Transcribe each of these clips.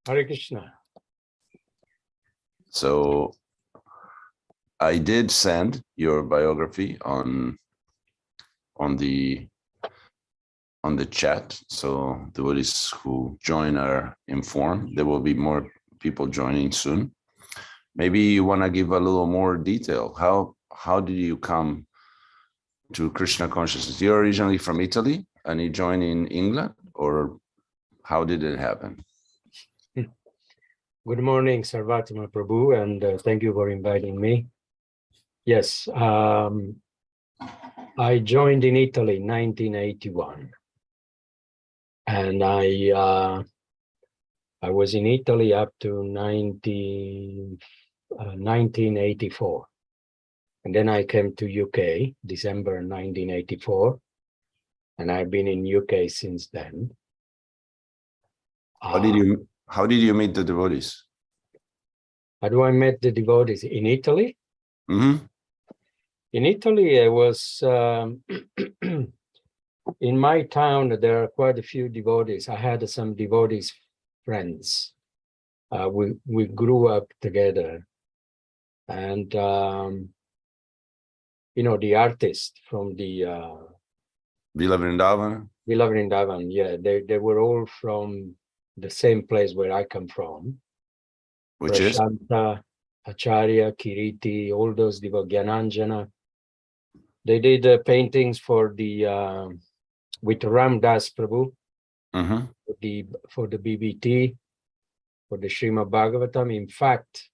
Hare Krishna. So I did send your biography on the chat, so the Buddhists who join are informed. There will be more people joining soon. Maybe you want to give a little more detail. How did you come to Krishna consciousness? You're originally from Italy and you joined in England, or how did it happen? Good morning, Sarvatma Prabhu, and thank you for inviting me. Yes, I joined in Italy in 1981, and I was in Italy up to 1984, and then I came to UK December 1984, and I've been in UK since then. How did you meet the devotees? How do I met the devotees in Italy? Mm-hmm. In Italy, I was in my town. There are quite a few devotees. I had some devotees friends. We grew up together, and the artist from the Villa Vrindavan. Villa Vrindavan. Yeah, they were all from the same place where I come from. Which is Prashanta, Acharya, Kiriti, all those devotees, Gyananjana. They did paintings for the with Ram Das Prabhu, mm-hmm. for the BBT, for the Srimad Bhagavatam. In fact,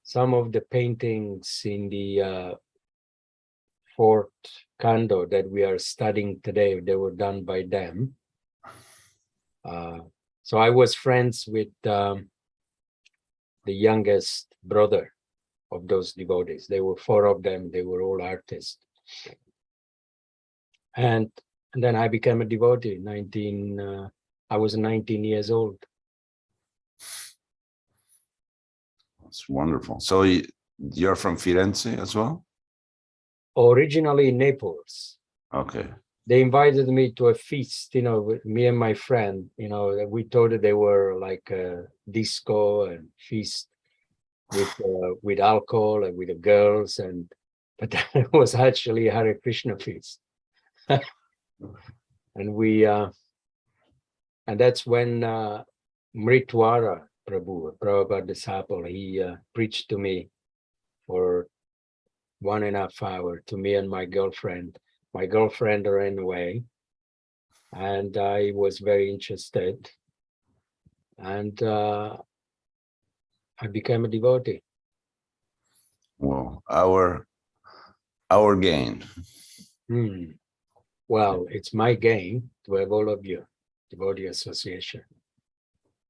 some of the paintings in the fourth canto that we are studying today, they were done by them. So I was friends with the youngest brother of those devotees. There were 4 of them. They were all artists. And then I became a devotee. I was 19 years old. That's wonderful. So you're from Firenze as well? Originally in Naples. Okay. They invited me to a feast, with me and my friend, we thought that they were like a disco and feast with alcohol and with the girls, but it was actually a Hare Krishna feast. And and that's when Mritwara Prabhu, Prabhupada disciple, he preached to me for 1.5 hours, to me and my girlfriend. My girlfriend ran away, and I was very interested, and I became a devotee. Well, our gain. Well, it's my gain to have all of you, Devotee Association.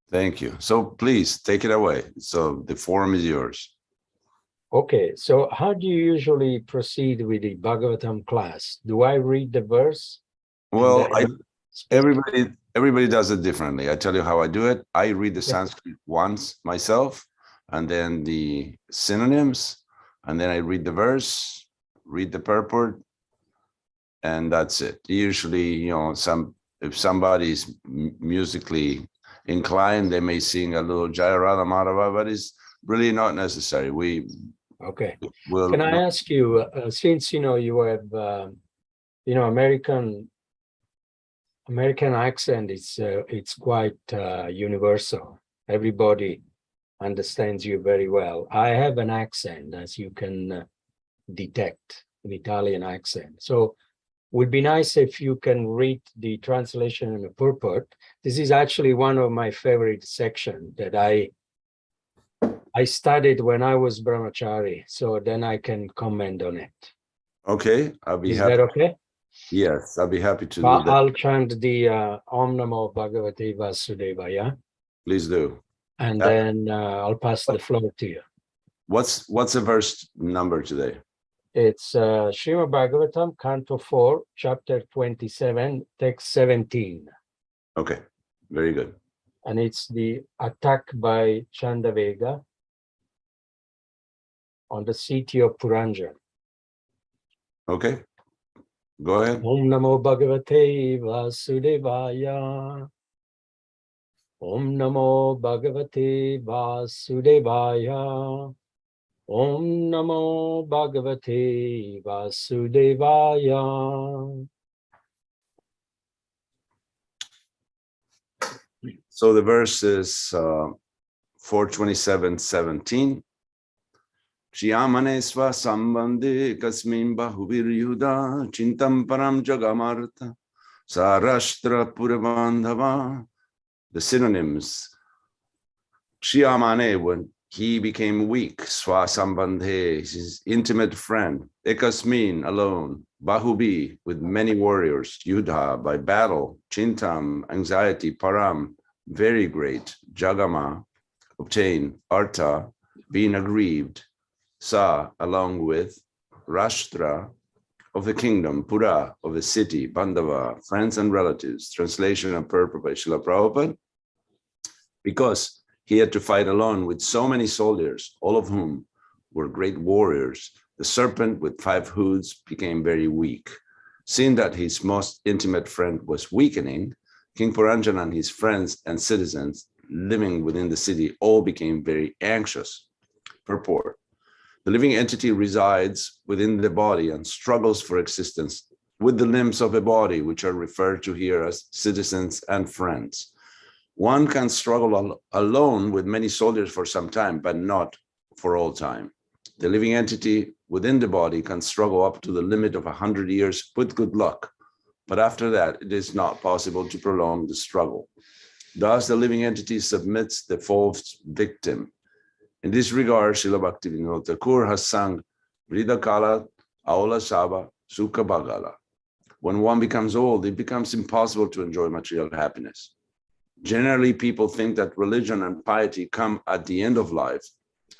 Thank you. So please take it away. So the forum is yours. Okay. So how do you usually proceed with the Bhagavatam class? Do I read the verse? Well, everybody does it differently. I tell you how I do it. I read the Sanskrit once myself, and then the synonyms, and then I read the verse, read the purport, and that's it. Usually, if somebody's musically inclined, they may sing a little Jaya Radha Madhava, but it's really not necessary. Okay. Can I ask you, since you have American accent, it's quite universal. Everybody understands you very well. I have an accent, as you can detect, an Italian accent. So would be nice if you can read the translation and the purport. This is actually one of my favorite sections that I studied when I was brahmachari, so then I can comment on it. Okay, I'll be happy. Is that okay? Yes, I'll be happy to do that. I'll chant the Om Namo Bhagavate Vasudevaya. Please do. And then I'll pass the floor to you. What's the verse number today? It's Srimad Bhagavatam, Canto 4, Chapter 27, Text 17. Okay, very good. And it's the attack by Chandavega on the city of Puranjan. Okay, go ahead. Om Namo Bhagavate Vasudevaya. Om Namo Bhagavate Vasudevaya. Om Namo Bhagavate Vasudevaya. So the verse is 427:17. Shyamane sva sambandhe kasmin bahubir yuda chintam param jagamartha sarashtra purabandhava. The synonyms: Shyamane, when he became weak, sva sambandhe, his intimate friend, ekasmin, alone, bahubi, with many warriors, yudha, by battle, chintam, anxiety, param, very great, jagama, obtain, artha, being aggrieved, sa, along with, rashtra, of the kingdom, pura, of the city, bandhava, friends and relatives. Translation and purport by Srila Prabhupada. Because he had to fight alone with so many soldiers, all of whom were great warriors, the serpent with 5 hoods became very weak. Seeing that his most intimate friend was weakening, King Puranjana and his friends and citizens living within the city all became very anxious. Purport: the living entity resides within the body and struggles for existence with the limbs of the body, which are referred to here as citizens and friends. One can struggle alone with many soldiers for some time, but not for all time. The living entity within the body can struggle up to the limit of 100 years with good luck, but after that, it is not possible to prolong the struggle. Thus, the living entity submits the false victim. In this regard, Srila Bhaktivinoda Thakur has sung Vrida Kala Aula Saba Sukha Bhagala. When one becomes old, it becomes impossible to enjoy material happiness. Generally, people think that religion and piety come at the end of life.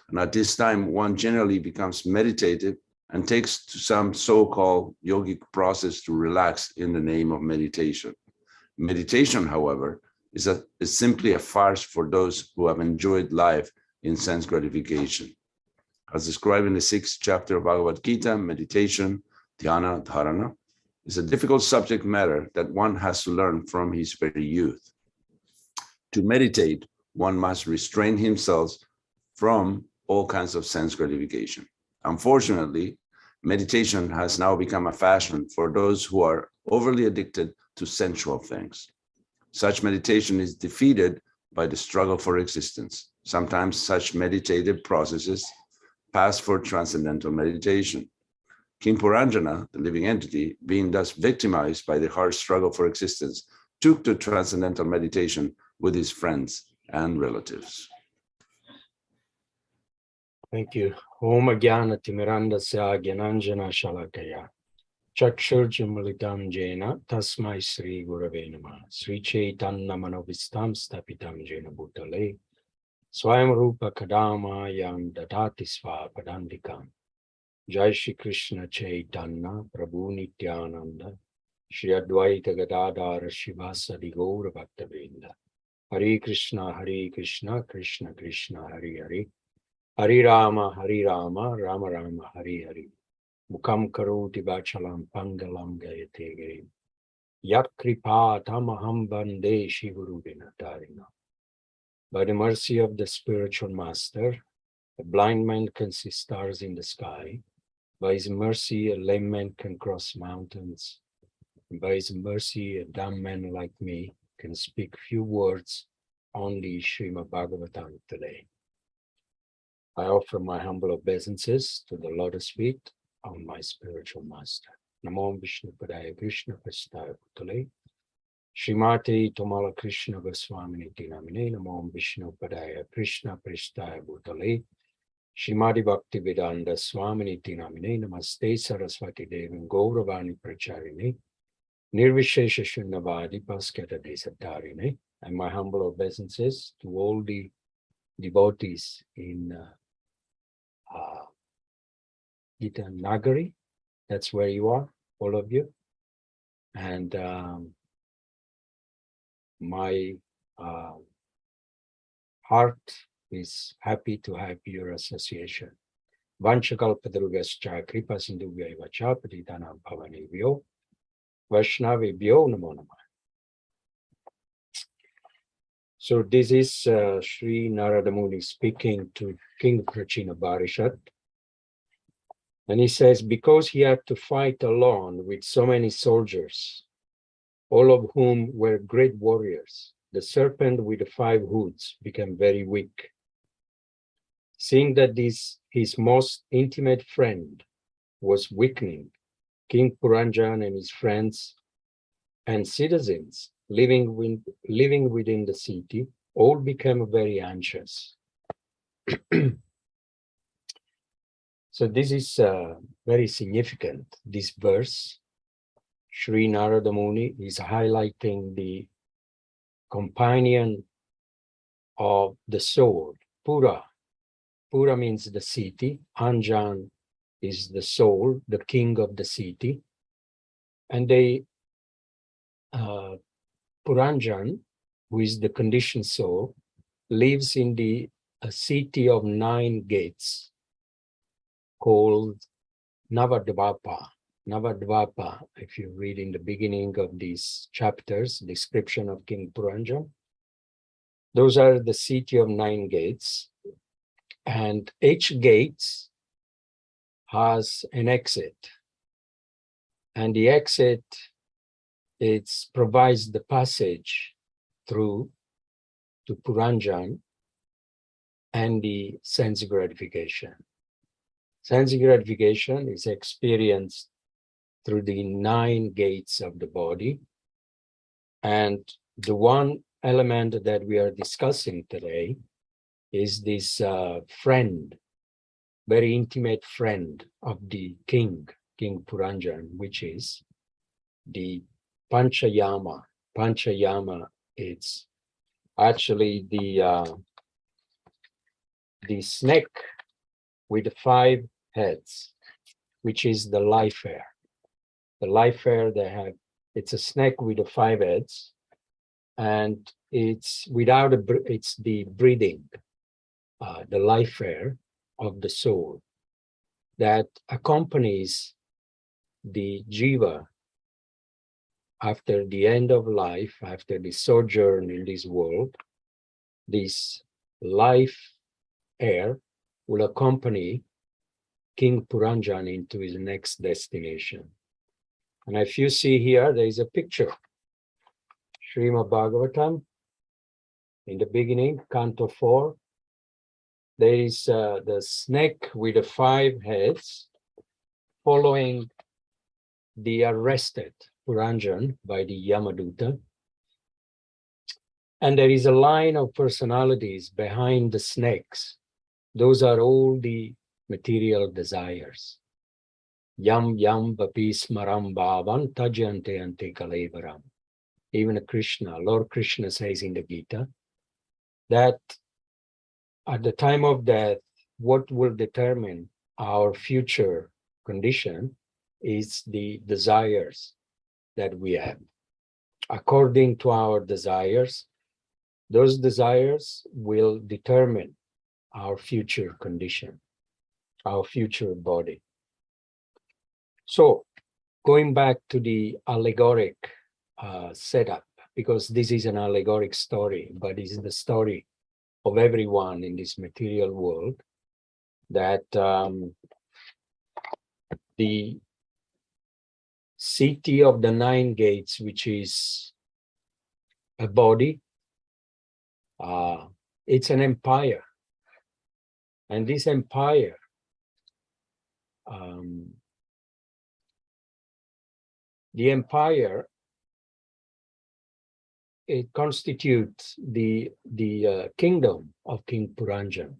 And at this time, one generally becomes meditative and takes to some so-called yogic process to relax in the name of meditation. Meditation, however, is simply a farce for those who have enjoyed life in sense gratification. As described in the 6th chapter of Bhagavad Gita, meditation, dhyana, dharana, is a difficult subject matter that one has to learn from his very youth. To meditate, one must restrain himself from all kinds of sense gratification. Unfortunately, meditation has now become a fashion for those who are overly addicted to sensual things. Such meditation is defeated by the struggle for existence. Sometimes such meditative processes pass for transcendental meditation. King Puranjana, the living entity, being thus victimized by the hard struggle for existence, took to transcendental meditation with his friends and relatives. Thank you. Om Jnana Timirandasya Gyananjana Shalakaya Chakshurjamalitam Jena Tasmai Sri Gurave Namah Sri Chaitanya Manovistam Stapitam Jena Bhutale Swayam Rupa Kadama Yam Dadati Svapadandikam Jai Shri Krishna Chaitanya Prabhu Nityananda Shri Advaita Gadadhara Shivasadi Gaura Bhaktavrinda Hare Krishna Krishna Krishna Hare Hare Hare Rama, Rama Rama, Hare Hare. Mukam karoti vachalam pangalam gayate giri. Yat kripa tamaham bande shivurudina tarina. By the mercy of the spiritual master, a blind man can see stars in the sky. By his mercy, a lame man can cross mountains. And by his mercy, a dumb man like me can speak few words only Srimad Bhagavatam today. I offer my humble obeisances to the lotus feet of my spiritual master. Namo Vishnu Padaya Krishna Prasthaya Putale. Srimati Tomala Krishna Goswamini Tinamine. Namo Vishnu Padaya Krishna Prasthaya Putale. Srimati Bhakti Vedanta Swamini Tinamine. Namaste Saraswati Devim Gauravani Pracharini. Nirvishesha Shunnavadi Paskata Desatarine. And my humble obeisances to all the devotees in Gita Nagari, that's where you are, all of you. And my heart is happy to have your association. Vanchakalpadrugascha kripa sindhubhyaiva cha patitanam bhavanebhyo Vaishnavebhyo namo namah. So this is Sri Narada Muni speaking to King Prachina Barishat. And he says, because he had to fight alone with so many soldiers, all of whom were great warriors, the serpent with the 5 hoods became very weak. Seeing that this his most intimate friend was weakening, King Puranjan and his friends and citizens living within the city all became very anxious. So this is very significant, this verse. Sri Narada Muni is highlighting the companion of the soul, Pura. Pura means the city. Anjan is the soul, the king of the city. And they, Puranjan, who is the conditioned soul, lives in the city of 9 gates called Navadvapa. Navadvapa, if you read in the beginning of these chapters, description of King Puranjan, those are the city of 9 gates. And each gate has an exit. And the exit, it provides the passage through to Puranjan and the sense gratification. Sense gratification is experienced through the 9 gates of the body. And the one element that we are discussing today is this friend, very intimate friend of the king, King Puranjan, which is the Panchayama. Panchayama, it's actually the snake with the 5 heads, which is the life air. The life air they have, it's a snake with the 5 heads, and it's without it's the breathing, the life air of the soul that accompanies the jiva after the end of life, after the sojourn in this world. This life air will accompany King Puranjan into his next destination. And if you see here, there is a picture. Srimad Bhagavatam, in the beginning, Canto 4, there is the snake with the 5 heads following the arrested Puranjan by the Yamaduta. And there is a line of personalities behind the snakes. Those are all the material desires. Yam yam vapi smaram bhavan tajyante ante kalevaram. Even Krishna, Lord Krishna says in the Gita, that at the time of death, what will determine our future condition is the desires that we have. According to our desires, those desires will determine our future condition, our future body. So, going back to the allegoric setup, because this is an allegoric story, but it's the story of everyone in this material world, that the city of the 9 gates, which is a body, it's an empire. And this empire the empire, it constitutes the kingdom of King Puranjan.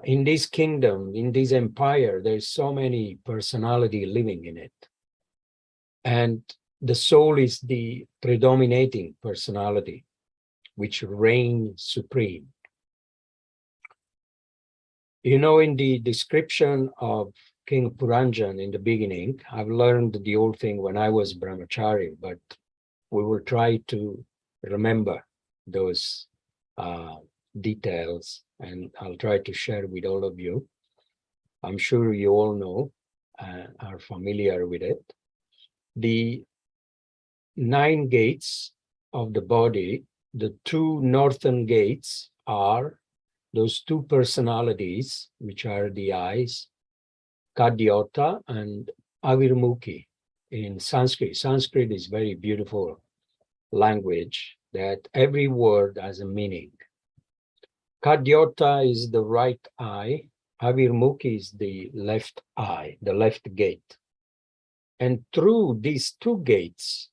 In this kingdom, in this empire, there's so many personality living in it. And the soul is the predominating personality, which reigns supreme. You know, in the description of King Puranjan in the beginning, I've learned the old thing when I was brahmachari, but we will try to remember those details, and I'll try to share with all of you. I'm sure you all know, are familiar with it. The 9 gates of the body, the two northern gates are those two personalities, which are the eyes, Kadyota and Avirmukhi in Sanskrit. Sanskrit is very beautiful language that every word has a meaning. Kadyota is the right eye, Avirmukhi is the left eye, the left gate. And through these two gates,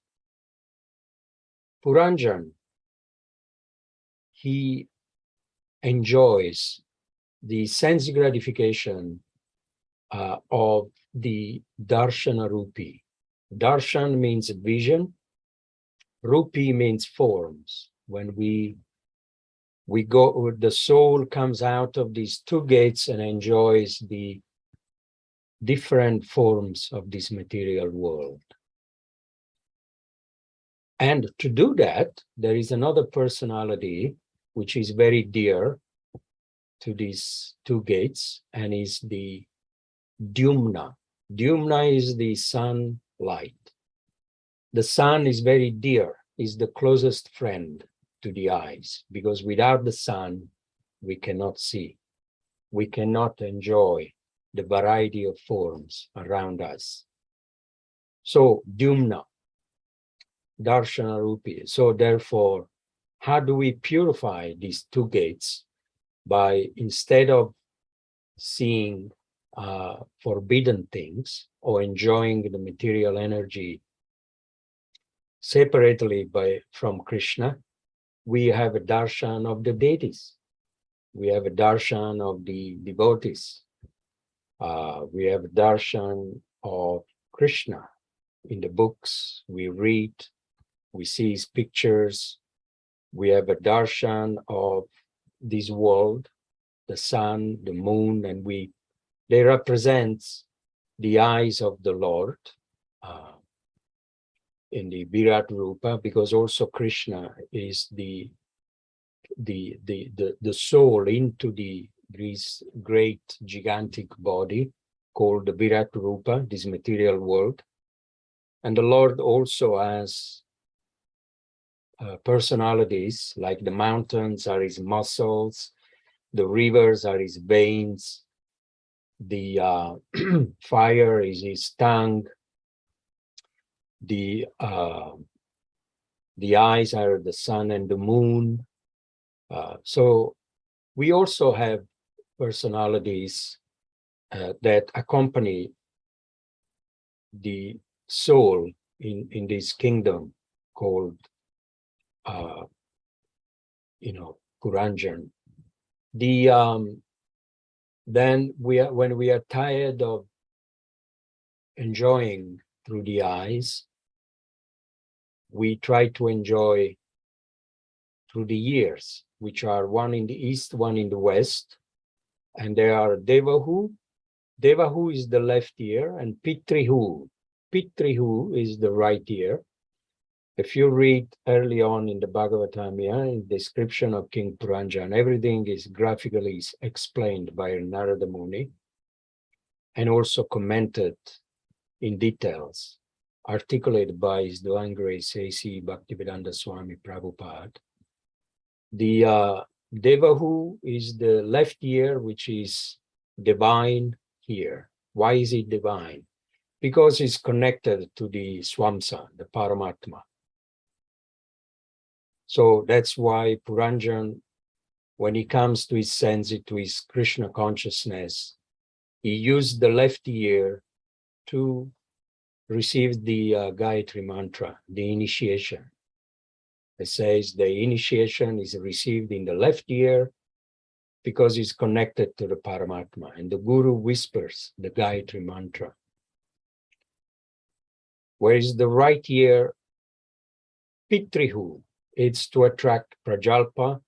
Puranjan, he enjoys the sense gratification of the darshana rupi. Darshan means vision, rupi means forms. When we go, the soul comes out of these two gates and enjoys the different forms of this material world. And to do that, there is another personality which is very dear to these two gates, and is the Dyumna. Dyumna is the sunlight. The sun is very dear, is the closest friend to the eyes, because without the sun, we cannot see. We cannot enjoy the variety of forms around us. So, Dyumna, Darshana Rupi. So therefore, how do we purify these two gates? By, instead of seeing forbidden things or enjoying the material energy separately from Krishna, we have a darshan of the deities. We have a darshan of the devotees. We have a darshan of Krishna in the books we read. We see his pictures. We have a darshan of this world, the sun, the moon, and they represent the eyes of the Lord in the Virat Rupa, because also Krishna is the soul into this great gigantic body called the Virat Rupa, this material world. And the Lord also has personalities, like the mountains are his muscles, the rivers are his veins, the fire is his tongue, the eyes are the sun and the moon. So we also have personalities that accompany the soul in this kingdom called Puranjan. Then when we are tired of enjoying through the eyes, we try to enjoy through the ears, which are one in the east, one in the west, and there are Devahu. Devahu is the left ear, and Pitrihu. Pitrihu is the right ear. If you read early on in the Bhagavatam, in the description of King Puranjan, everything is graphically explained by Narada Muni and also commented in details, articulated by His Divine Grace A.C. Bhaktivedanta Swami Prabhupada. The Devahu is the left ear, which is divine here. Why is it divine? Because it's connected to the Swamsa, the Paramatma. So that's why Puranjan, when he comes to his sense, to his Krishna consciousness, he used the left ear to receive the Gayatri mantra, the initiation. It says the initiation is received in the left ear because it's connected to the Paramatma, and the Guru whispers the Gayatri mantra. Whereas the right ear, Pitrihu, it's to attract Prajalpa.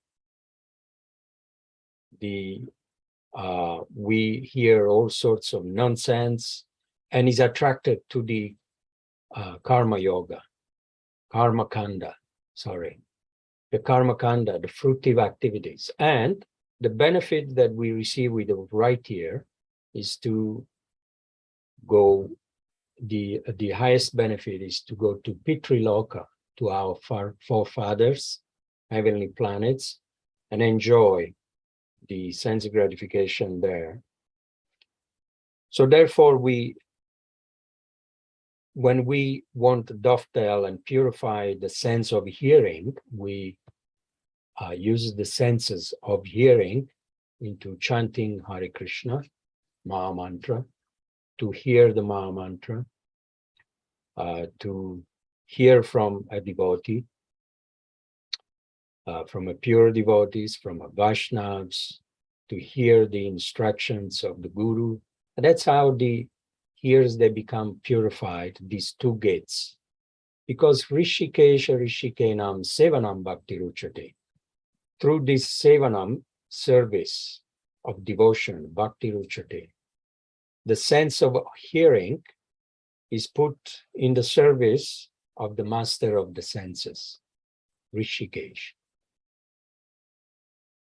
We hear all sorts of nonsense, and is attracted to the Karma Yoga, Karma Kanda, the Karma Kanda, the fruitive activities. And the benefit that we receive with the right ear is to go, the highest benefit is to go to Pitriloka, to our forefathers, heavenly planets and enjoy the sense gratification there. So therefore, when we want to dovetail and purify the sense of hearing, we use the senses of hearing into chanting Hare Krishna, Maha Mantra, to hear the Maha Mantra, to hear from a devotee, from a pure devotees, from a Vaishnavas, to hear the instructions of the Guru. And that's how the ears, they become purified, these two gates. Because Rishikesha Rishikenam Sevanam Bhakti Ruchate. Through this Sevanam, service of devotion, Bhakti Ruchate, the sense of hearing is put in the service of the master of the senses, Rishikesh.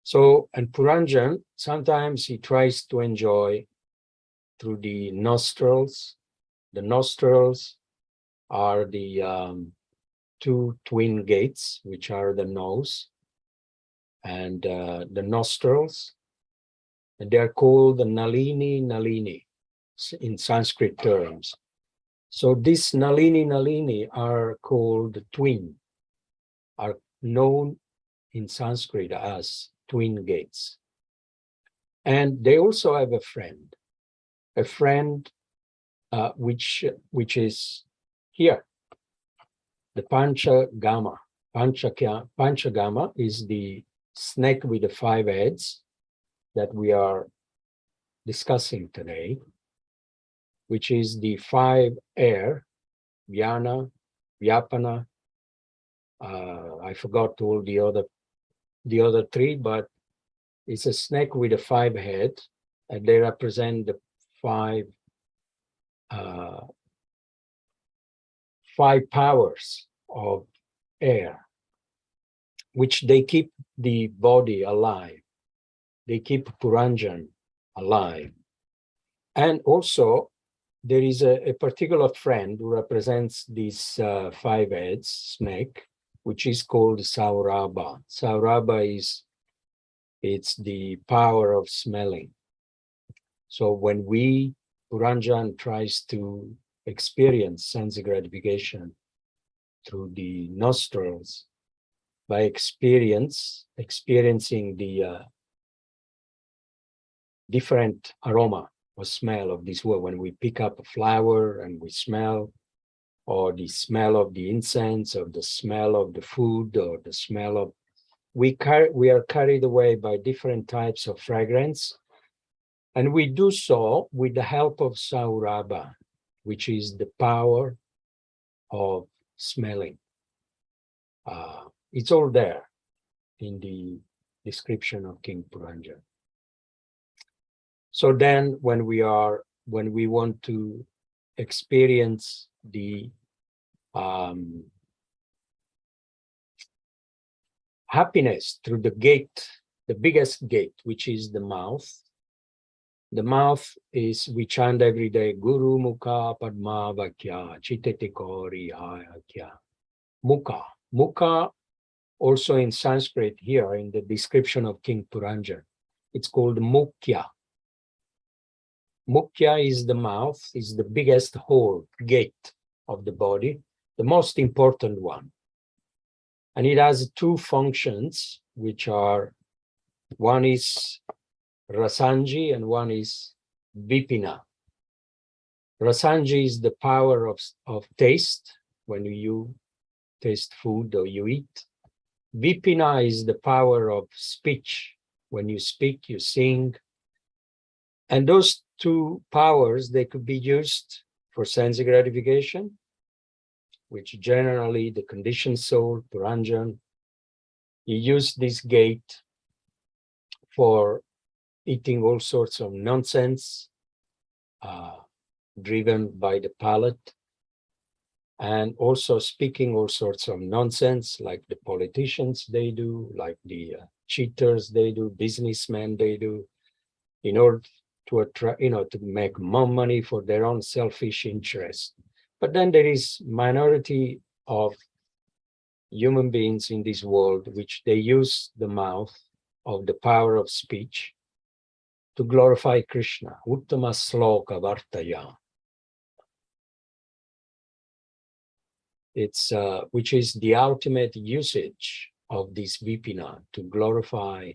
So, and Puranjan, sometimes he tries to enjoy through the nostrils. The nostrils are the two twin gates, which are the nose and the nostrils. And they are called the Nalini in Sanskrit terms. So these Nalini are called twin, are known in Sanskrit as twin gates. And they also have a friend which is here, the Panchagama. Panchagama is the snake with the 5 heads that we are discussing today, which is the 5 air, Vyana, Vyapana. I forgot all the other 3, but it's a snake with a 5 head, and they represent the 5 powers of air, which they keep the body alive. They keep Puranjan alive. And also, there is a particular friend who represents these 5 heads snake, which is called Saurabha. Saurabha it's the power of smelling. So when Puranjan tries to experience sense gratification through the nostrils, by experiencing the different aroma or smell of this world. When we pick up a flower and we smell, or the smell of the incense, or the smell of the food, or the smell of, we are carried away by different types of fragrance. And we do so with the help of Saurabha, which is the power of smelling. It's all there in the description of King Puranjan. So then when we want to experience the happiness through the gate, the biggest gate, which is the mouth. The mouth is, we chant every day, Guru Mukha Padma Vakya Chitete Kori Hayakya. Mukha. Mukha, also in Sanskrit here in the description of King Puranjan, it's called Mukhya. Mukhya is the mouth, is the biggest hole, gate of the body, the most important one. And it has 2 functions, which are, one is Rasanji and one is Vipina. Rasanji is the power of taste, when you taste food or you eat. Vipina is the power of speech. When you speak, you sing. And those 2 powers, they could be used for sense gratification, which generally the conditioned soul, Puranjan, you use this gate for eating all sorts of nonsense, driven by the palate, and also speaking all sorts of nonsense, like the politicians they do, like the cheaters they do, businessmen they do, in order to attract, to make more money for their own selfish interest. But then there is minority of human beings in this world, which they use the mouth of the power of speech to glorify Krishna. Uttama sloka vartaya. It's which is the ultimate usage of this vipina to glorify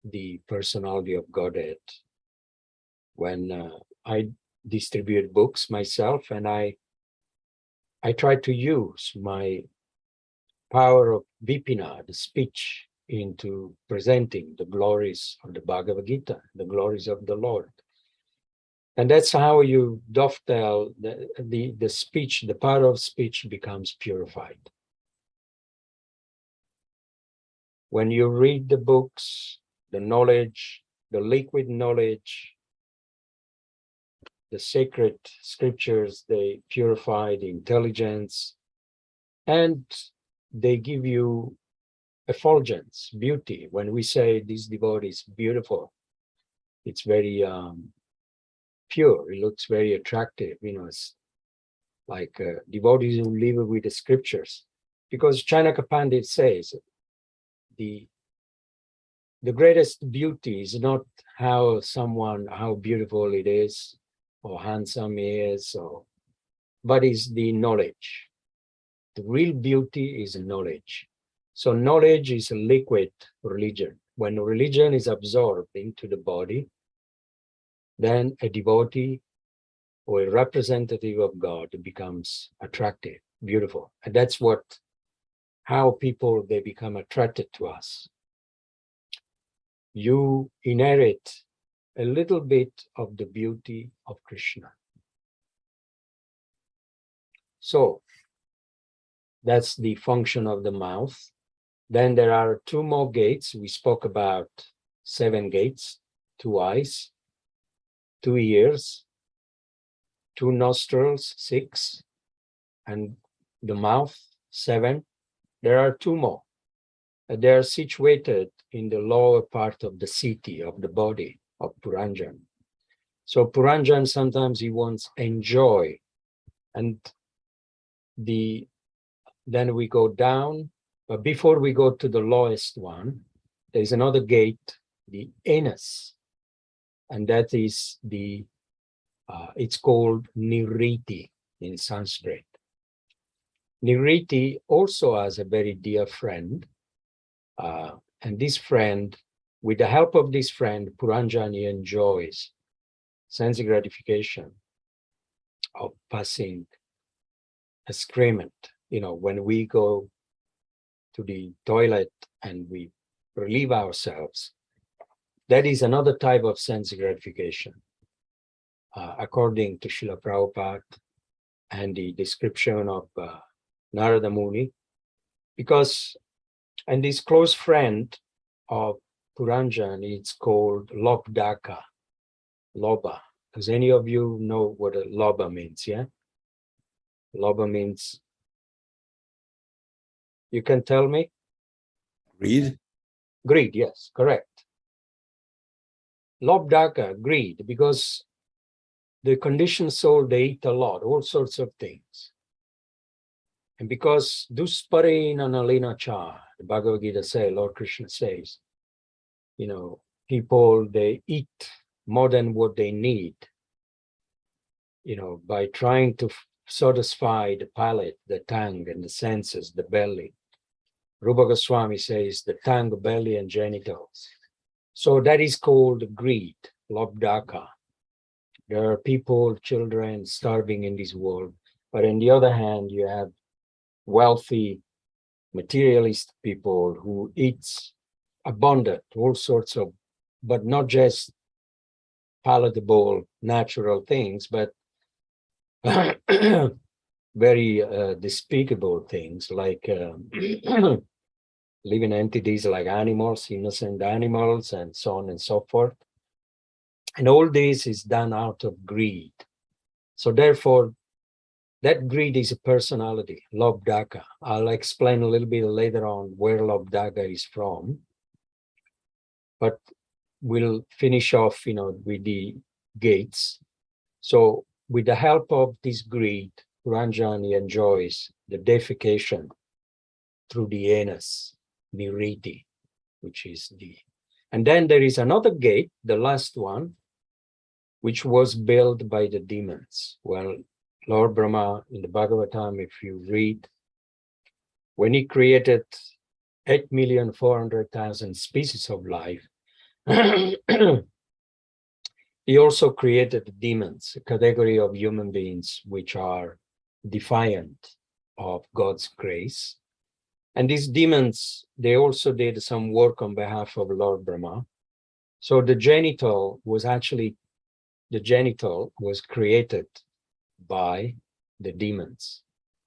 the personality of Godhead. When I distribute books myself, and I try to use my power of vipina, the speech, into presenting the glories of the Bhagavad Gita, the glories of the Lord. And that's how you dovetail the speech, the power of speech becomes purified. When you read the books, the knowledge, the liquid knowledge, the sacred scriptures, they purify the intelligence, and they give you effulgence, beauty. When we say this devotee is beautiful, it's very pure, it looks very attractive, it's like devotees who live with the scriptures. Because Chanaka Pandit says, the greatest beauty is not how beautiful it is, or handsome he is, but is the knowledge. The real beauty is knowledge. So knowledge is a liquid religion. When religion is absorbed into the body, then a devotee or a representative of God becomes attractive, beautiful. And that's how people, they become attracted to us. You inherit a little bit of the beauty of Krishna. So that's the function of the mouth. Then there are 2 more gates. We spoke about 7 gates: 2 eyes, 2 ears, 2 nostrils, 6, and the mouth, 7. There are 2 more. They are situated in the lower part of the city, of the body of Puranjan. So Puranjan, sometimes he wants enjoy, and then we go down. But before we go to the lowest one, there is another gate, the anus, and that is it's called Niriti in Sanskrit. Niriti also has a very dear friend, and this friend, with the help of this friend, Puranjani enjoys sense gratification of passing excrement. When we go to the toilet and we relieve ourselves, that is another type of sense gratification, according to Srila Prabhupada and the description of Narada Muni. And this close friend of Puranjan, it's called Lobdaka, Loba. Does any of you know what a Loba means, yeah? Loba means, you can tell me? Greed? Greed, yes, correct. Lobdaka, greed, because the conditioned soul, they eat a lot, all sorts of things. And because dusparina nalina cha, the Bhagavad Gita says, Lord Krishna says, people, they eat more than what they need, by trying to satisfy the palate, the tongue, and the senses, the belly. Rupa Goswami says the tongue, belly, and genitals. So that is called greed, lobdaka. There are people, children starving in this world. But on the other hand, you have wealthy, materialist people who eat abundant, all sorts of, but not just palatable, natural things, but very despicable things like living entities like animals, innocent animals, and so on and so forth. And all this is done out of greed. So therefore, that greed is a personality, Lobdaka. I'll explain a little bit later on where Lobdaka is from. But we'll finish off, with the gates. So with the help of this greed, Ranjani enjoys the deification through the anus, Niriti, which is the. And then there is another gate, the last one, which was built by the demons. Well, Lord Brahma in the Bhagavatam, if you read, when he created 8,400,000 species of life, he also created the demons, a category of human beings which are defiant of God's grace. And these demons, they also did some work on behalf of Lord Brahma. So the genital was created by the demons.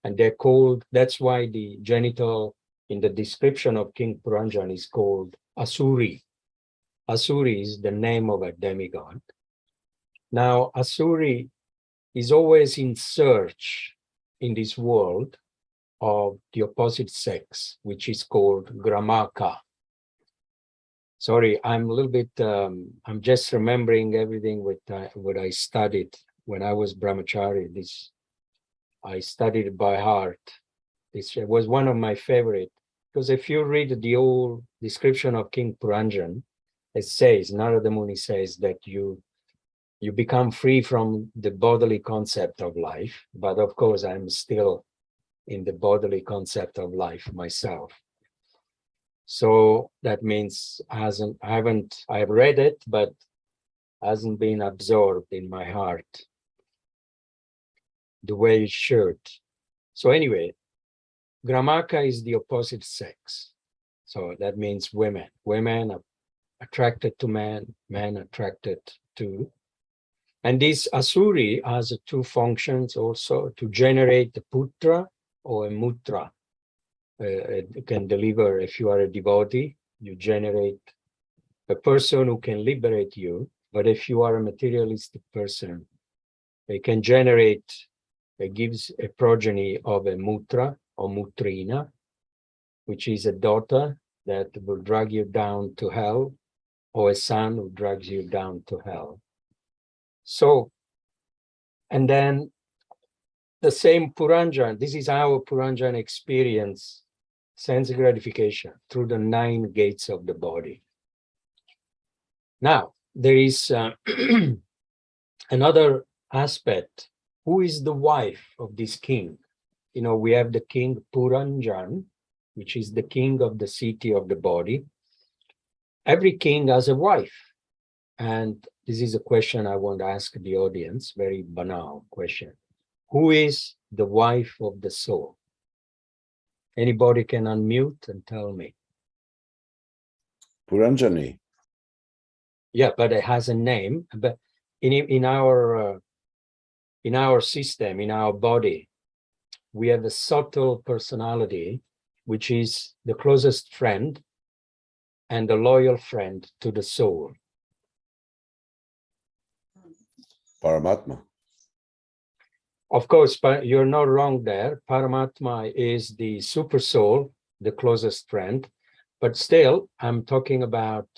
And they're called, that's why the genital in the description of King Puranjan is called Asuri. Asuri is the name of a demigod. Now, Asuri is always in search in this world of the opposite sex, which is called Gramaka. Sorry, I'm a little bit, I'm just remembering everything with what I studied when I was brahmachari. I studied it by heart. This was one of my favorite, because if you read the old description of King Puranjan, it says, Narada Muni says that you become free from the bodily concept of life. But of course, I'm still in the bodily concept of life myself. So that means I've read it, but hasn't been absorbed in my heart the way it should. So anyway, Gramaka is the opposite sex. So that means women. Women are attracted to men, men attracted to. And this Asuri has two functions also, to generate a putra or a mutra. It can deliver, if you are a devotee, you generate a person who can liberate you. But if you are a materialistic person, it can generate, it gives a progeny of a mutra or mutrina, which is a daughter that will drag you down to hell, or a son who drags you down to hell. So, and then the same Puranjan, this is our Puranjan experience, sense gratification through the 9 gates of the body. Now, there is another aspect. Who is the wife of this king? You know, we have the king Puranjan, which is the king of the city of the body. Every king has a wife. And this is a question I want to ask the audience, very banal question. Who is the wife of the soul? Anybody can unmute and tell me. Puranjani. Yeah, but it has a name. But in our system, in our body, we have a subtle personality, which is the closest friend and the loyal friend to the soul. Paramatma. Of course, but you're not wrong there. Paramatma is the super soul, the closest friend. But still, I'm talking about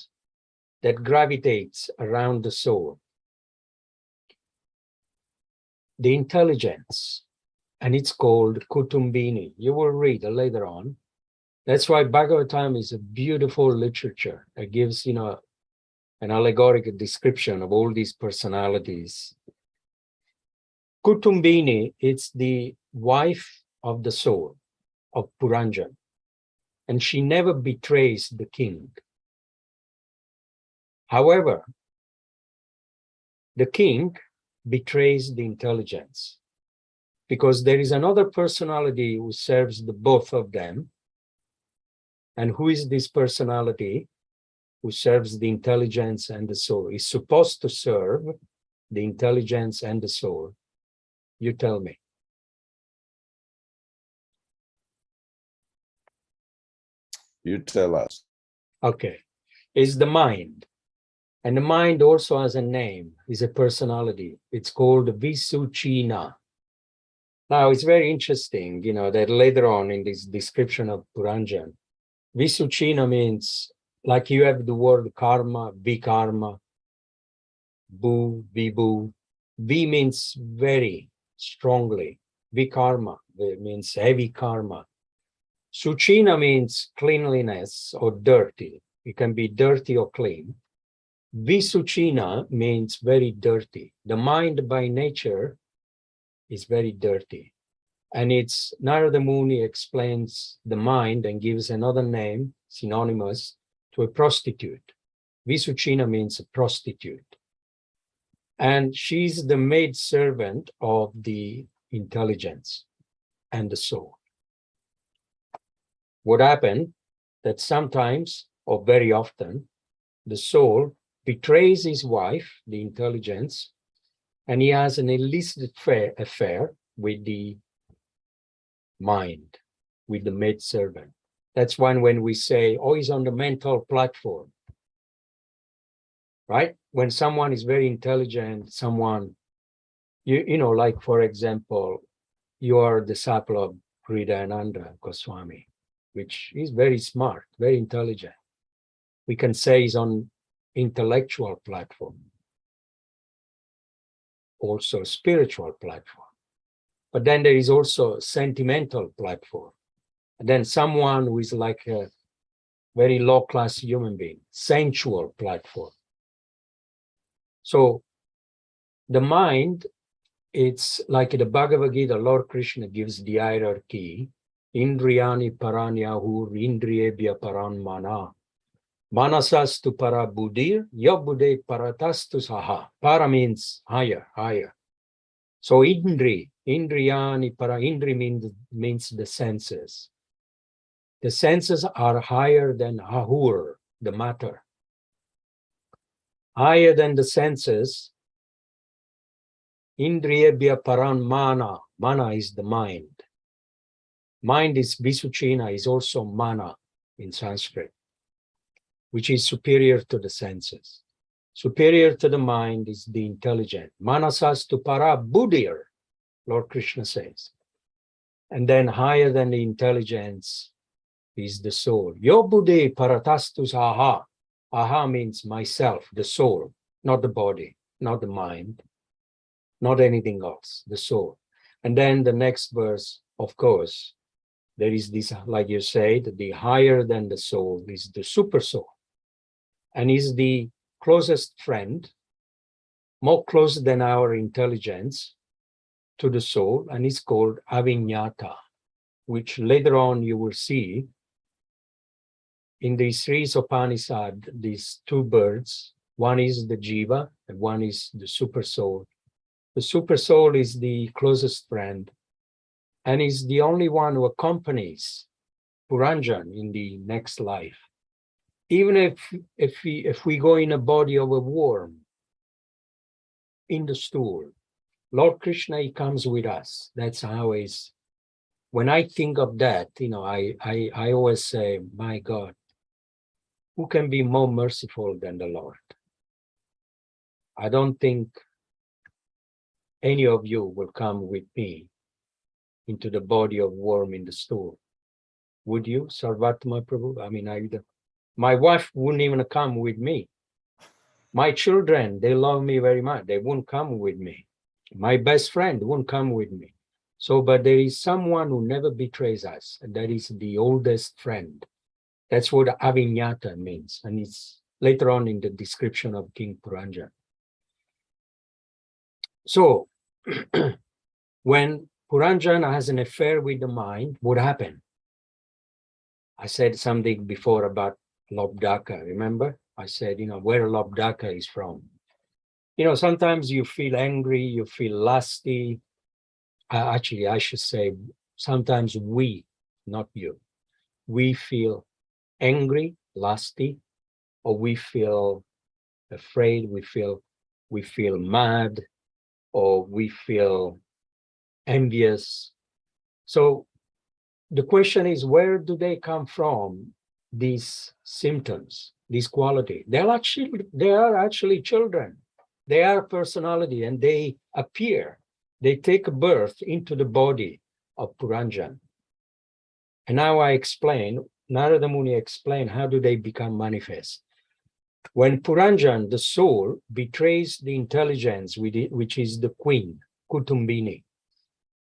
that gravitates around the soul. The intelligence, and it's called Kutumbini. You will read later on. That's why Bhagavatam is a beautiful literature. It gives, an allegorical description of all these personalities. Kutumbini, it's the wife of the soul of Puranjan, and she never betrays the king. However, the king betrays the intelligence, because there is another personality who serves the both of them. And who is this personality who serves the intelligence and the soul? Is supposed to serve the intelligence and the soul. You tell me. You tell us. Okay. Is the mind. And the mind also has a name, is a personality. It's called Visuchina. Now, it's very interesting, that later on in this description of Puranjan, Visuchina means, like you have the word karma, vikarma, bhu, vibhu. V means very strongly. Vikarma means heavy karma. Suchina means cleanliness or dirty. It can be dirty or clean. Visuchina means very dirty. The mind by nature is very dirty. And it's Narada Muni explains the mind and gives another name, synonymous, to a prostitute. Visuchina means a prostitute. And she's the maid servant of the intelligence and the soul. What happened that sometimes, or very often, the soul betrays his wife, the intelligence, and he has an illicit affair with the mind, with the maid servant. That's when we say, oh, he's on the mental platform, right? When someone is very intelligent, someone, you know, like, for example, you are a disciple of Hridayananda Goswami, which is very smart, very intelligent. We can say he's on intellectual platform, also spiritual platform. But then there is also sentimental platform. And then someone who is like a very low-class human being, sensual platform. So the mind, it's like the Bhagavad Gita, Lord Krishna gives the hierarchy. Indriyani paranyahu indriyebhya paran mana. Manasastu para buddhir, yobuddhe paratastu saha. Para means higher, higher. So indriyani para, indri means the senses. The senses are higher than ahur, the matter. Higher than the senses, indriyebhya paran mana. Mana is the mind. Mind is visuchina, is also mana in Sanskrit, which is superior to the senses. Superior to the mind is the intelligent. Manasastu para buddhir, Lord Krishna says. And then higher than the intelligence is the soul. Yo buddhi paratastus aha. Aha means myself, the soul, not the body, not the mind, not anything else, the soul. And then the next verse, of course, there is this, like you said, the higher than the soul is the super soul, and is the closest friend, more close than our intelligence to the soul, and is called aviññāta, which later on you will see in the Sri Upanishad, these two birds. One is the jiva and one is the super soul. The super soul is the closest friend and is the only one who accompanies Puranjan in the next life. Even if we go in a body of a worm, in the stool, Lord Krishna, he comes with us. That's how it's. When I think of that, you know, I always say, my God, who can be more merciful than the Lord? I don't think any of you will come with me into the body of worm in the stool. Would you, Sarvatma Prabhu? I mean, my wife wouldn't even come with me. My children, they love me very much. They wouldn't come with me. My best friend wouldn't come with me. So, but there is someone who never betrays us, and that is the oldest friend. That's what aviññāta means, and it's later on in the description of King Puranjan. So, when Puranjan has an affair with the mind, what happened? I said something before about Lobdaka, remember? I said, you know, where Lobdaka is from. You know, sometimes you feel angry, you feel lusty. Actually, I should say, sometimes we, not you, we feel angry, lusty, or we feel afraid, we feel mad, or we feel envious. So the question is, where do they come from, these symptoms, these qualities? They are actually children. They are personality, and they appear. They take birth into the body of Puranjan. And now I explain, Narada Muni explained how do they become manifest. When Puranjan, the soul, betrays the intelligence, which is the queen, Kutumbini,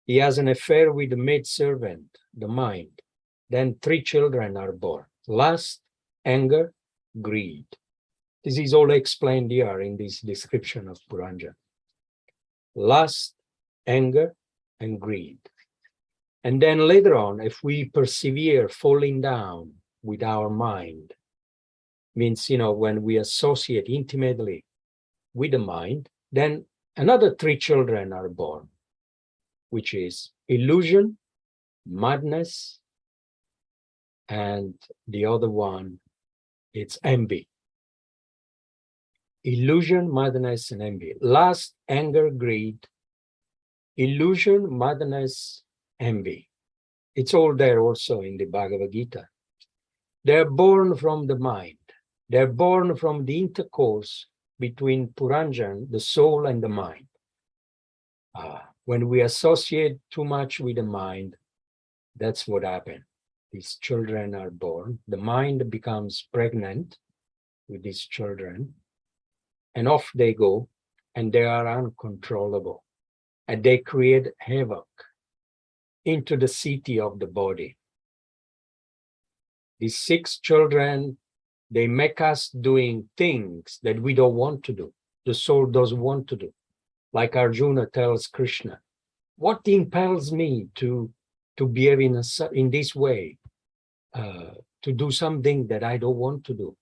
he has an affair with the maid servant, the mind. Then 3 children are born: lust, anger, greed. This is all explained here in this description of Puranja. Lust, anger, and greed. And then later on, if we persevere falling down with our mind, means, when we associate intimately with the mind, then another 3 children are born, which is illusion, madness, and the other one, it's envy. Illusion, madness, and envy. Lust, anger, greed, illusion, madness, envy. It's all there also in the Bhagavad Gita. They're born from the mind. They're born from the intercourse between Puranjan, the soul, and the mind. When we associate too much with the mind, that's what happens. These children are born. The mind becomes pregnant with these children, and off they go, and they are uncontrollable. And they create havoc into the city of the body. These 6 children, they make us doing things that we don't want to do. The soul doesn't want to do. Like Arjuna tells Krishna, what impels me to behave in this way, to do something that I don't want to do?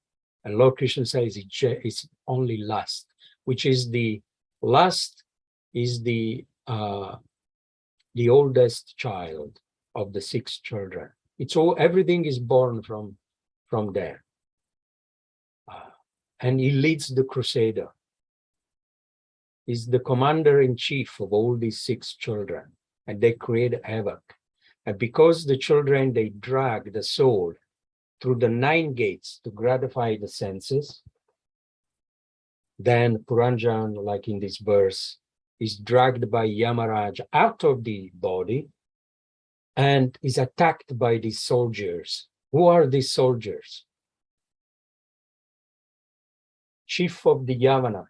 And Lord Krishna says it's only lust, which is the lust is the oldest child of the 6 children. It's all, everything is born from there. And he leads the crusader. He's the commander-in-chief of all these 6 children, and they create havoc. And because the children, they drag the soul through the 9 gates to gratify the senses, then Puranjan, like in this verse, is dragged by Yamaraj out of the body and is attacked by these soldiers. Who are these soldiers? Chief of the Yavana,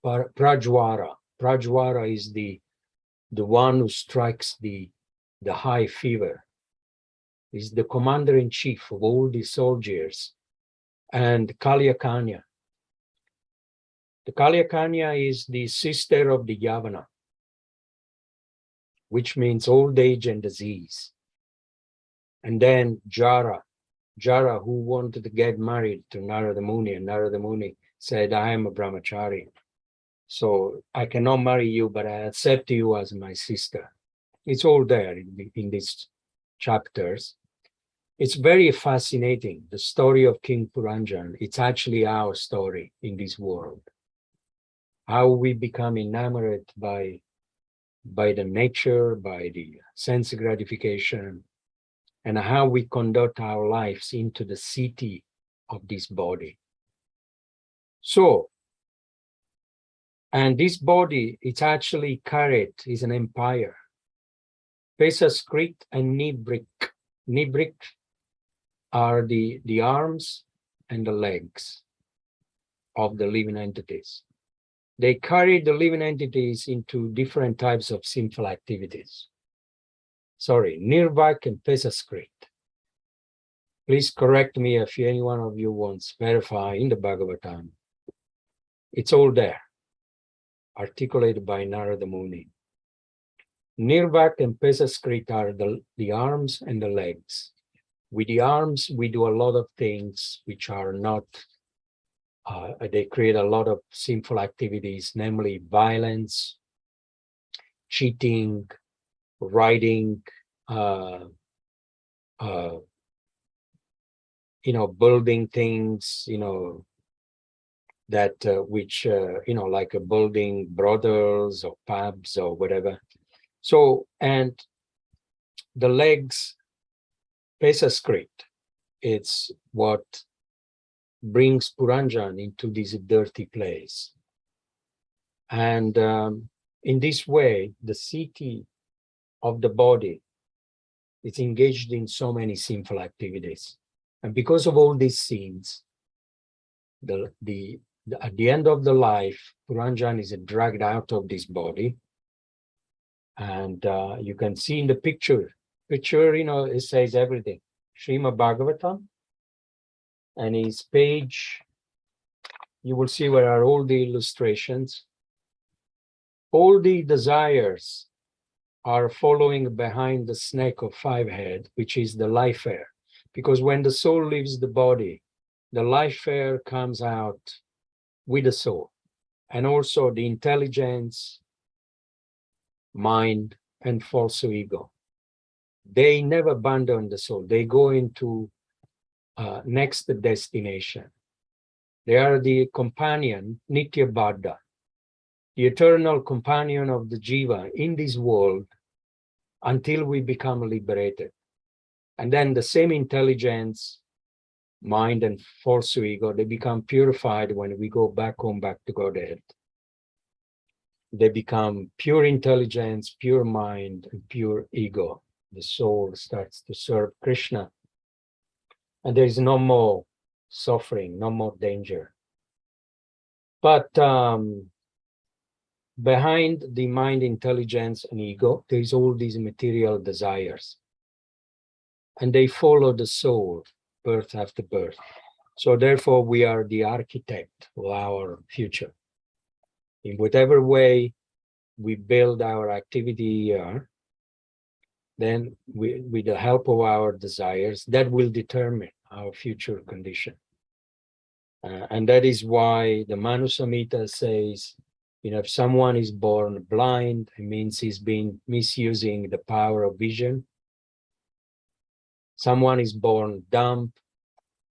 Prajwara. Prajwara is the one who strikes the high fever. Is the commander-in-chief of all the soldiers. And Kalyakanya. The Kalyakanya is the sister of the Yavana, which means old age and disease. And then Jara, who wanted to get married to Narada Muni, and Narada Muni said, I am a brahmachari, so I cannot marry you, but I accept you as my sister. It's all there in these chapters. It's very fascinating, the story of King Puranjan. It's actually our story in this world. How we become enamored by the nature, by the sense gratification, and how we conduct our lives into the city of this body. So, and this body, it's actually carried, is an empire. Pesaskrit and Nibrik. Nibrik are the arms and the legs of the living entities. They carry the living entities into different types of sinful activities. Sorry, Nirvak and Pesaskrit. Please correct me if any one of you wants to verify in the Bhagavatam. It's all there, articulated by Narada Muni. Nirvak and Pesaskrit are the arms and the legs. With the arms, we do a lot of things which are not, they create a lot of sinful activities, namely violence, cheating, writing, building things, that which, like building brothels or pubs or whatever. So, and the legs, Pesaskrit, it's what brings Puranjan into this dirty place. And in this way, the city of the body is engaged in so many sinful activities. And because of all these sins, at the end of the life, Puranjan is dragged out of this body. And you can see in the picture picture, it says everything. Srimad Bhagavatam, and his page, you will see where are all the illustrations. All the desires are following behind the snake of five head, which is the life air. Because when the soul leaves the body, the life air comes out with the soul. And also the intelligence, mind, and false ego. They never abandon the soul. They go into next destination. They are the companion, Nitya Baddha, the eternal companion of the jiva in this world until we become liberated. And then the same intelligence, mind, and false ego, they become purified when we go back home, back to Godhead. They become pure intelligence, pure mind, and pure ego. The soul starts to serve Krishna. And there is no more suffering, no more danger. But behind the mind, intelligence, and ego, there is all these material desires. And they follow the soul, birth after birth. So therefore, we are the architect of our future. In whatever way we build our activity here, then with the help of our desires, that will determine our future condition. And that is why the Manu Samhita says, if someone is born blind, it means he's been misusing the power of vision. Someone is born dumb,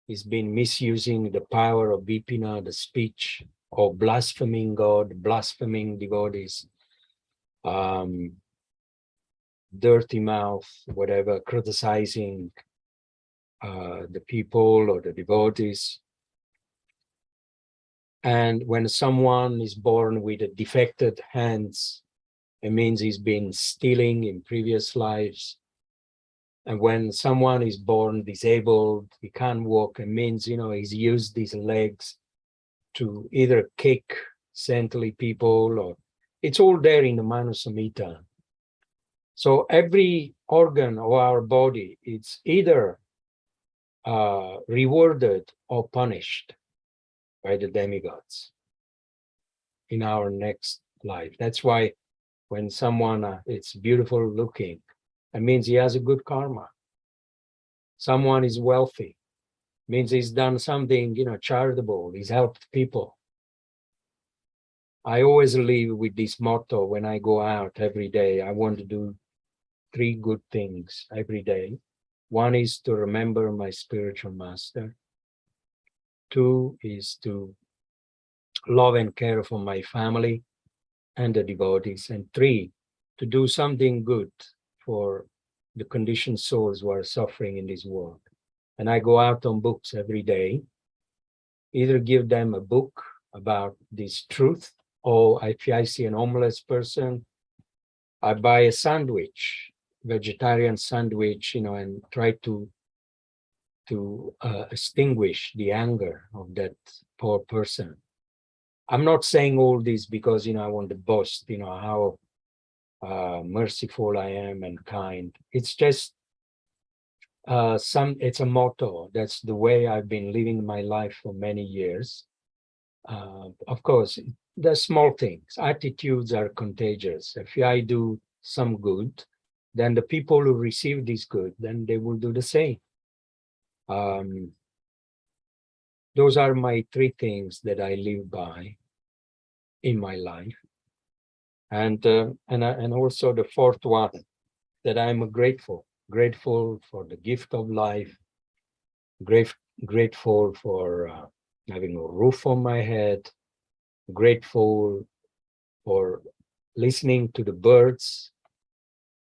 he's been misusing the power of vipina, the speech, or blaspheming God, blaspheming devotees, dirty mouth, whatever, criticizing the people or the devotees. And when someone is born with a defected hands, it means he's been stealing in previous lives. And when someone is born disabled, he can't walk, it means, he's used his legs to either kick saintly people, or it's all there in the Manu Samhita. So every organ of our body, it's either rewarded or punished by the demigods in our next life. That's why when someone, it's beautiful looking, it means he has a good karma. Someone is wealthy, means he's done something, charitable, he's helped people. I always live with this motto when I go out every day. I want to do 3 good things every day. One is to remember my spiritual master. 2 is to love and care for my family and the devotees. And 3, to do something good for the conditioned souls who are suffering in this world. And I go out on books every day, either give them a book about this truth, or if I see an homeless person, I buy a sandwich, vegetarian sandwich, and try to extinguish the anger of that poor person. I'm not saying all this because, I want to boast, how merciful I am and kind. It's just it's a motto. That's the way I've been living my life for many years. Of course, the small things, attitudes are contagious. If I do some good, then the people who receive this good, then they will do the same. Those are my 3 things that I live by in my life. And also the 4th one, that I'm grateful for the gift of life, grateful for having a roof on my head, grateful for listening to the birds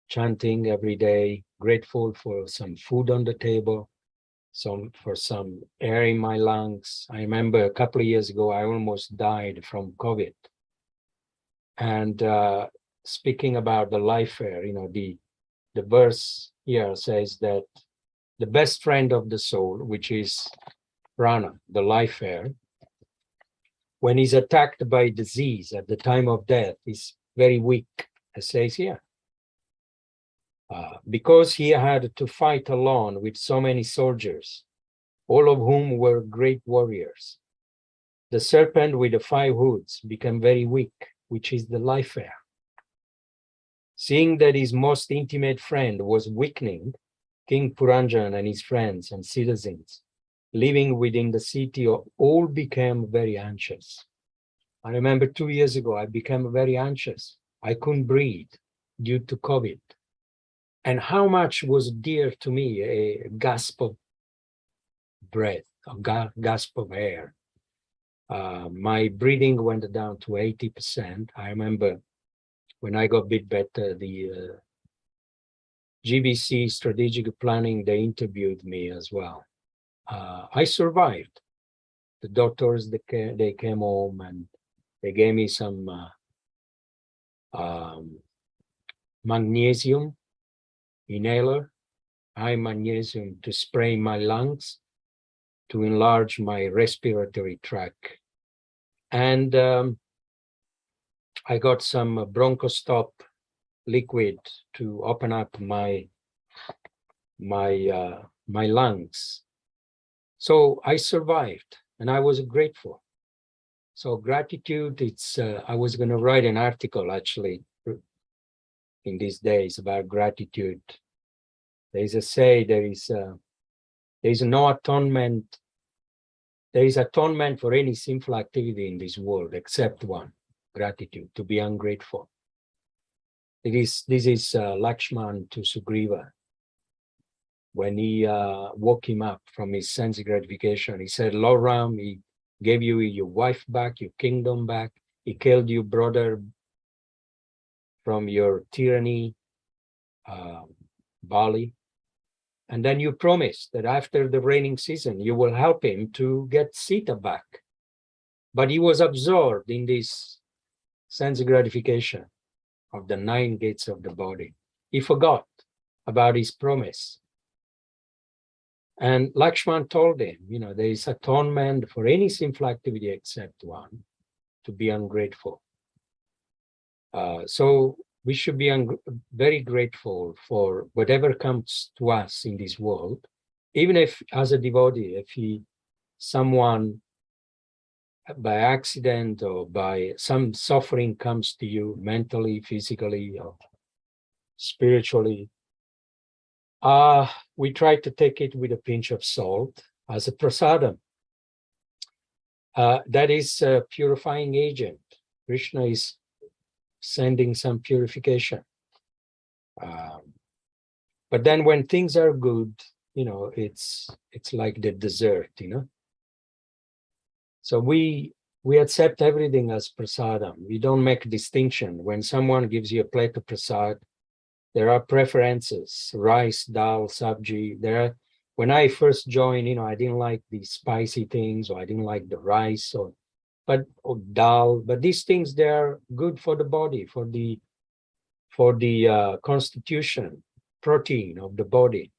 chanting every day, grateful for some food on the table, for some air in my lungs. I remember a couple of years ago, I almost died from COVID. And speaking about the life air, the verse here says that the best friend of the soul, which is prana, the life air, when he's attacked by disease at the time of death, is very weak, it says here. Because he had to fight alone with so many soldiers, all of whom were great warriors, the serpent with the 5 hoods became very weak, which is the life air. Seeing that his most intimate friend was weakening, King Puranjan and his friends and citizens living within the city all became very anxious. I remember 2 years ago, I became very anxious. I couldn't breathe due to COVID. And how much was dear to me, a gasp of breath, a gasp of air. My breathing went down to 80%. I remember when I got a bit better, the GBC strategic planning, they interviewed me as well. I survived. The doctors, they came home and they gave me some magnesium inhaler, high magnesium to spray my lungs to enlarge my respiratory tract. And I got some bronchostop liquid to open up my lungs. So I survived and I was grateful. So gratitude, I was going to write an article actually in these days about gratitude. There is a say, there is no atonement. There is atonement for any sinful activity in this world except one, gratitude, to be ungrateful. This is Lakshman to Sugriva. When he woke him up from his sense gratification, he said, Lord Ram, he gave you your wife back, your kingdom back. He killed you, brother, from your tyranny, Bali. And then you promised that after the raining season, you will help him to get Sita back. But he was absorbed in this sense gratification of the 9 gates of the body. He forgot about his promise. And Lakshman told him, there is atonement for any sinful activity except one, to be ungrateful. So we should be very grateful for whatever comes to us in this world, even if, as a devotee, if someone by accident or by some suffering comes to you mentally, physically, or spiritually, we try to take it with a pinch of salt as a prasadam. That is a purifying agent. Krishna is sending some purification. But then when things are good, it's like the dessert, So we accept everything as prasadam. We don't make a distinction. When someone gives you a plate of prasad, there are preferences, rice, dal, sabji. When I first joined, I didn't like the spicy things, or I didn't like the rice, or dal. But these things, they're good for the body, for the constitution, protein of the body.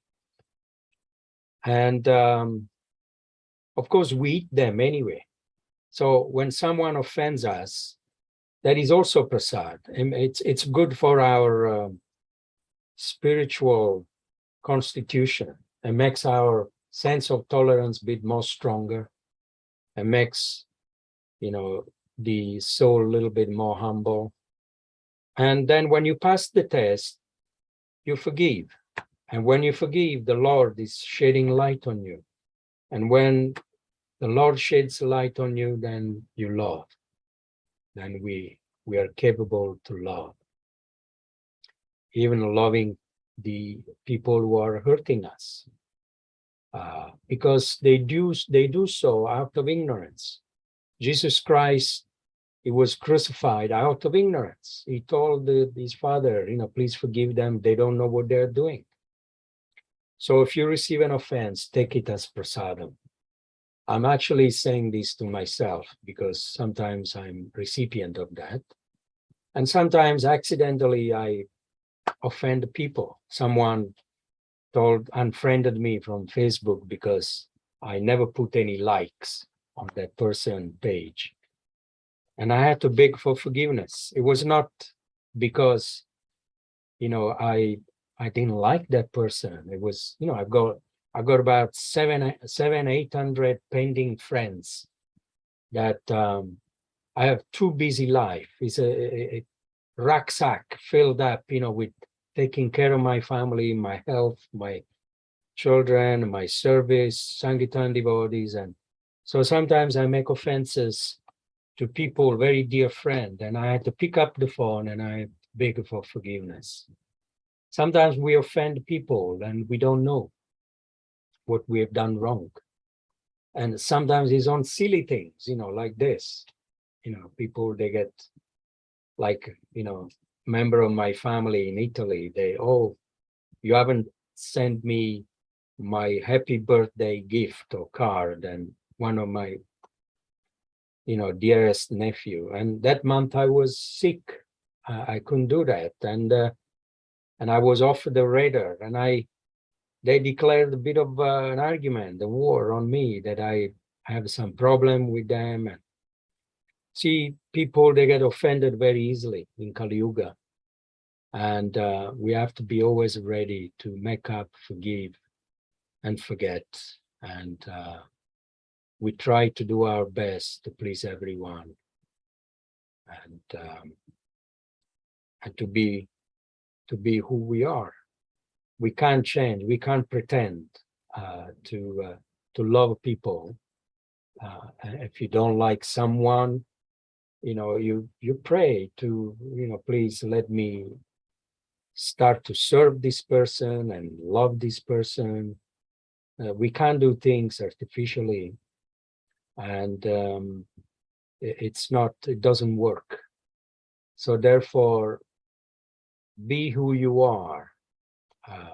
And of course, we eat them anyway. So when someone offends us, that is also prasad. And it's good for our spiritual constitution. It makes our sense of tolerance a bit more stronger. It makes, the soul a little bit more humble. And then when you pass the test, you forgive. And when you forgive, the Lord is shedding light on you. And when the Lord sheds light on you, then you love. Then we are capable to love. Even loving the people who are hurting us. Because they do so out of ignorance. Jesus Christ, he was crucified out of ignorance. He told his father, please forgive them. They don't know what they're doing. So if you receive an offense, take it as prasadam. I'm actually saying this to myself because sometimes I'm recipient of that. And sometimes accidentally I offend people. Someone unfriended me from Facebook because I never put any likes on that person page. And I had to beg for forgiveness. It was not because, I I didn't like that person. It was, I got about 800 pending friends that I have too busy life. It's a rucksack filled up, with taking care of my family, my health, my children, my service, Sankirtan devotees. And so sometimes I make offenses to people, very dear friend, and I had to pick up the phone and I beg for forgiveness. Sometimes we offend people and we don't know what we have done wrong. And sometimes it's on silly things, like this. People, they get like, member of my family in Italy, you haven't sent me my happy birthday gift or card, and one of my, dearest nephew. And that month I was sick. I couldn't do that. And I was off the radar, and they declared a bit of an argument, a war on me, that I have some problem with them. And see, people, they get offended very easily in Kali Yuga. And we have to be always ready to make up, forgive, and forget. And we try to do our best to please everyone. And to be who we are. We can't change. We can't pretend to love people. If you don't like someone, you pray to, please let me start to serve this person and love this person. We can't do things artificially, and it doesn't work. So therefore, be who you are.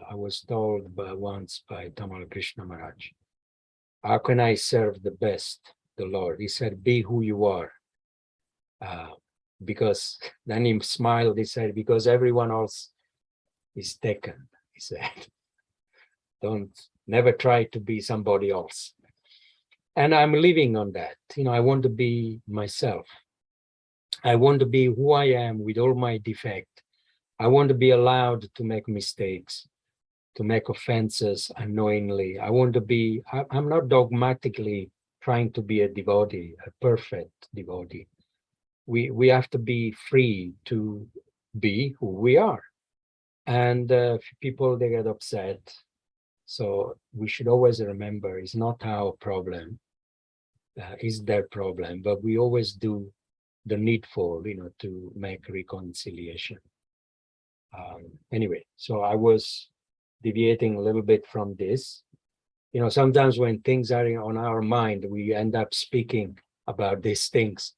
I was told once by Tamal Krishna Maharaj, how can I serve the best the Lord? He said, be who you are. Because then he smiled, he said, because everyone else is taken, he said. Never try to be somebody else. And I'm living on that. I want to be myself. I want to be who I am with all my defect. I want to be allowed to make mistakes, to make offenses unknowingly. I want to be, I'm not dogmatically trying to be a devotee, a perfect devotee. We have to be free to be who we are. And people, they get upset. So we should always remember, it's not our problem, it's their problem, but we always do the needful, to make reconciliation. Anyway, so I was deviating a little bit from this. Sometimes when things are on our mind, we end up speaking about these things.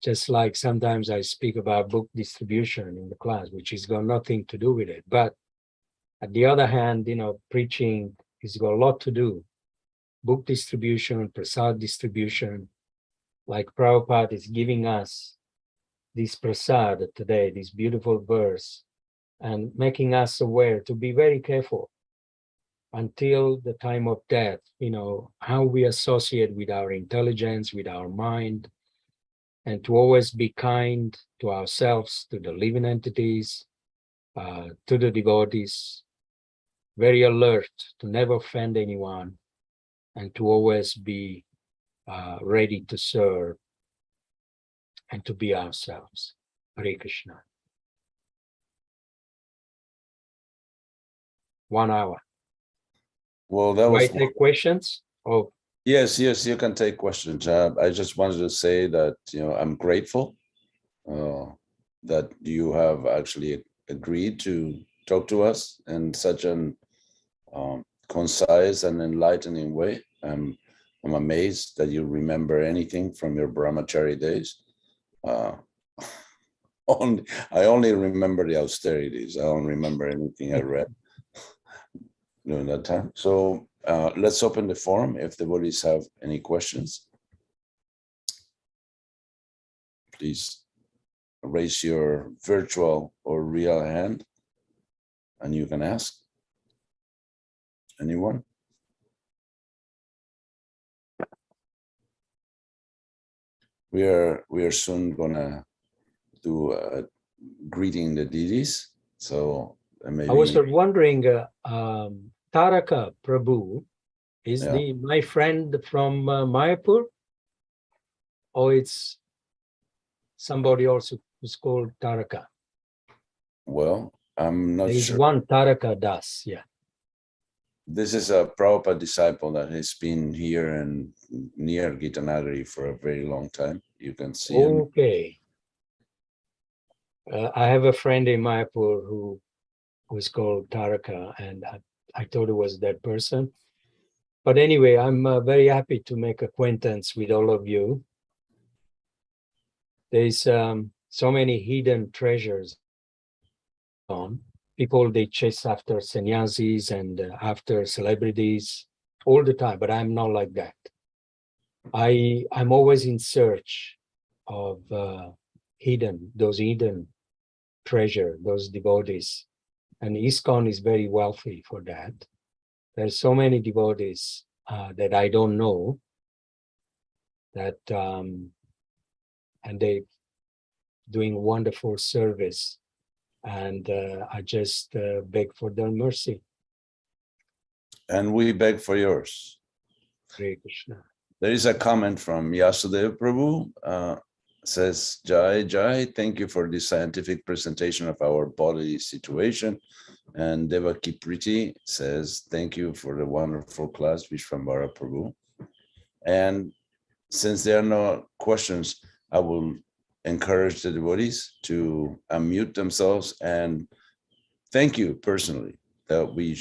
Just like sometimes I speak about book distribution in the class, which has got nothing to do with it. But at the other hand, preaching has got a lot to do. Book distribution, prasad distribution, like Prabhupada is giving us this prasad today, this beautiful verse, and making us aware to be very careful until the time of death, how we associate with our intelligence, with our mind, and to always be kind to ourselves, to the living entities, to the devotees, very alert to never offend anyone, and to always be ready to serve and to be ourselves. Hare Krishna. 1 hour. Well, that Do was. I take questions? Oh, Yes, you can take questions. I just wanted to say that, I'm grateful that you have actually agreed to talk to us in such an concise and enlightening way. I'm amazed that you remember anything from your brahmachari days. I only remember the austerities. I don't remember anything I read during that time. So let's open the forum if the devotees have any questions. Please raise your virtual or real hand and you can ask. Anyone? We are soon gonna do a greeting the deities. So maybe I was wondering, Taraka Prabhu is Yeah. my friend from Mayapur, or it's somebody also who's called Taraka? Well, I'm not There's sure. one Taraka Das, yeah. This is a Prabhupada disciple that has been here and near Gitanagari for a very long time. You can see him. Okay. I have a friend in Mayapur who was called Taraka, and I thought it was that person. But anyway, I'm very happy to make acquaintance with all of you. There's so many hidden treasures on. People, they chase after sannyasis and after celebrities all the time, but I'm not like that. I'm always in search of those hidden treasure, those devotees. And ISKCON is very wealthy for that. There's so many devotees that I don't know that, and they doing wonderful service. And I just beg for their mercy. And we beg for yours. Hare Krishna. There is a comment from Yasudeva Prabhu, says, Jai, Jai, thank you for this scientific presentation of our bodily situation. And Devaki Priti says, thank you for the wonderful class, Visvambhara Prabhu. And since there are no questions, I will encourage the devotees to unmute themselves and thank you personally that we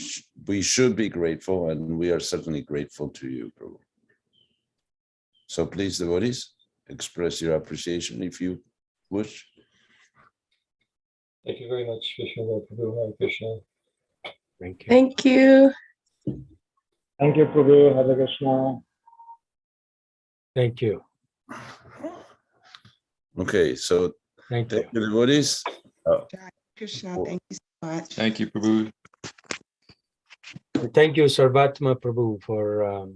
should be grateful, and we are certainly grateful to you, Prabhu. So please, devotees, express your appreciation if you wish. Thank you very much, Visvambhara Prabhu. Hare Krishna. Thank you. Thank you. Thank you, Prabhu. Hare Krishna. Thank you. Okay, so Thank you. thank you, devotees. Krishna, thank you so much. Thank you, Prabhu. And thank you, Sarvatma Prabhu, for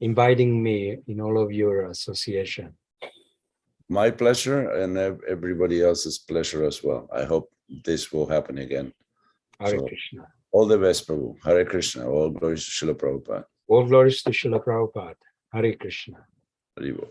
inviting me in all of your association. My pleasure and everybody else's pleasure as well. I hope this will happen again. Hare So, Krishna. all the best, Prabhu. Hare Krishna. All glories to Srila Prabhupada. All glories to Srila Prabhupada. Hare Krishna. Hare Bol.